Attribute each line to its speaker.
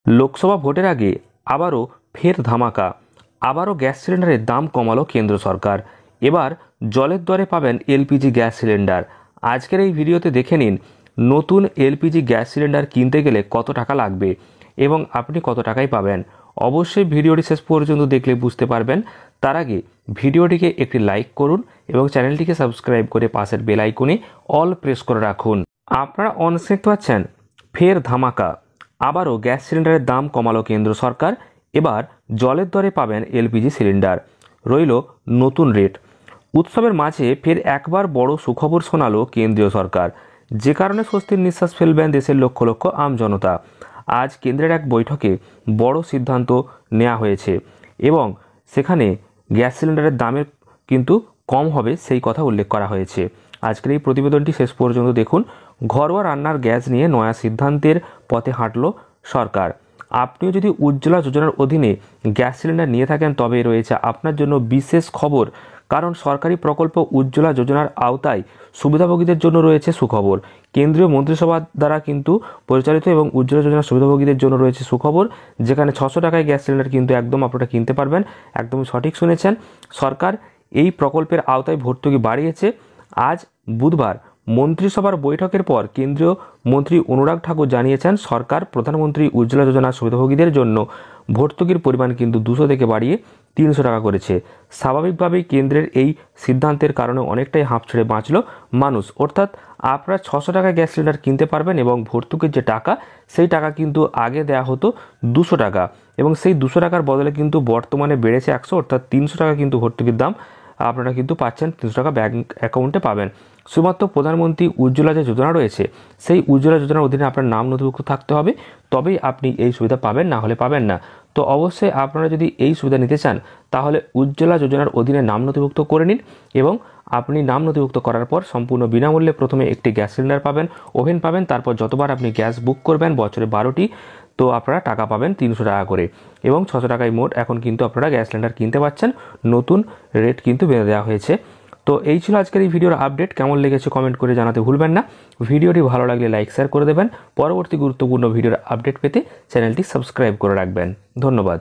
Speaker 1: লোকসভা ভোটের আগে আবারও ফের ধামাকা। আবারও গ্যাস সিলিন্ডারের দাম কমালো কেন্দ্র সরকার। এবার জলের দরে পাবেন এলপিজি গ্যাস সিলিন্ডার। আজকের এই ভিডিওতে দেখে নিন নতুন এলপিজি গ্যাস সিলিন্ডার কিনতে গেলে কত টাকা লাগবে এবং আপনি কত টাকায় পাবেন। অবশ্যই ভিডিওটি শেষ পর্যন্ত দেখলে বুঝতে পারবেন। তার আগে ভিডিওটিকে একটি লাইক করুন এবং চ্যানেলটিকে সাবস্ক্রাইব করে পাশের বেল আইকনে অল প্রেস করে রাখুন। আপনারা অনস্ক্রিন পাচ্ছেন ফের ধামাকা। আবারও গ্যাস সিলিন্ডারের দাম কমালো কেন্দ্র সরকার। এবার জলের দরে পাবেন এলপিজি সিলিন্ডার। রইল নতুন রেট। উৎসবের মাঝে ফের একবার বড় সুখবর শোনালো কেন্দ্রীয় সরকার, যে কারণে স্বস্তির নিঃশ্বাস ফেলবেন দেশের লক্ষ লক্ষ আমজনতা। আজ কেন্দ্রের এক বৈঠকে বড় সিদ্ধান্ত নেওয়া হয়েছে এবং সেখানে গ্যাস সিলিন্ডারের দামের কিন্তু কম হবে সেই কথা উল্লেখ করা হয়েছে। আজকের এই প্রতিবেদনটি শেষ পর্যন্ত দেখুন। ঘরোয়া রান্নার গ্যাস নিয়ে নয়া সিদ্ধান্তের পথে হাঁটল সরকার। আপনিও যদি উজ্জ্বলা যোজনার অধীনে গ্যাস সিলিন্ডার নিয়ে থাকেন তবে রয়েছে আপনার জন্য বিশেষ খবর, কারণ সরকারি প্রকল্প উজ্জ্বলা যোজনার আওতায় সুবিধাভোগীদের জন্য রয়েছে সুখবর। কেন্দ্রীয় মন্ত্রিসভা দ্বারা কিন্তু পরিচালিত এবং উজ্জ্বলা যোজনার সুবিধাভোগীদের জন্য রয়েছে সুখবর, যেখানে 600 টাকায় গ্যাস সিলিন্ডার কিন্তু একদম আপনারা কিনতে পারবেন। একদমই সঠিক শুনেছেন, সরকার এই প্রকল্পের আওতায় ভর্তুকি বাড়িয়েছে। আজ বুধবার মন্ত্রিসভার বৈঠকের পর কেন্দ্রীয় মন্ত্রী অনুরাগ ঠাকুর জানিয়েছেন, সরকার প্রধানমন্ত্রী উজ্জ্বলা যোজনার সুবিধাভোগীদের জন্য ভর্তুকির পরিমাণ কিন্তু 200 থেকে বাড়িয়ে 300 টাকা করেছে। স্বাভাবিকভাবেই কেন্দ্রের এই সিদ্ধান্তের কারণে অনেকটাই হাঁপ ছেড়ে বাঁচল মানুষ। অর্থাৎ আপনারা 600 টাকায় গ্যাস সিলিন্ডার কিনতে পারবেন এবং ভর্তুকির যে টাকা সেই টাকা কিন্তু আগে দেওয়া হতো 200 টাকা এবং সেই 200 টাকার বদলে কিন্তু বর্তমানে বেড়েছে 100, অর্থাৎ 300 টাকা কিন্তু ভর্তুকির দাম আপনারা কিন্তু পাচ্ছেন। 300 টাকা ব্যাংক অ্যাকাউন্টে পাবেন। শুধুমাত্র প্রধানমন্ত্রী উজ্জ্বলা যে যোজনা রয়েছে সেই উজ্জ্বলা যোজনার অধীনে আপনার নাম নথিভুক্ত থাকতে হবে, তবেই আপনি এই সুবিধা পাবেন, না হলে পাবেন না। তো অবশ্যই আপনারা যদি এই সুবিধা নিতে চান তাহলে উজ্জ্বলা যোজনার অধীনে নাম নথিভুক্ত করে নিন এবং আপনি নাম নথিভুক্ত করার পর সম্পূর্ণ বিনামূল্যে প্রথমে একটি গ্যাস সিলিন্ডার পাবেন, ওভেন পাবেন। তারপর যতবার আপনি গ্যাস বুক করবেন, বছরে 12টি, তো আপনারা টাকা পাবেন 300 টাকা করে এবং 600 টাকায় মোট এখন কিন্তু আপনারা গ্যাস সিলিন্ডার কিনতে পাচ্ছেন। নতুন রেট কিন্তু বেঁধে দেওয়া হয়েছে। তো এই ছিল আজকের এই ভিডিওর আপডেট। কেমন লেগেছে কমেন্ট করে জানাতে ভুলবেন না। ভিডিওটি ভালো লাগলে লাইক শেয়ার করে দেবেন। পরবর্তী গুরুত্বপূর্ণ ভিডিওর আপডেট পেতে চ্যানেলটি সাবস্ক্রাইব করে রাখবেন। ধন্যবাদ।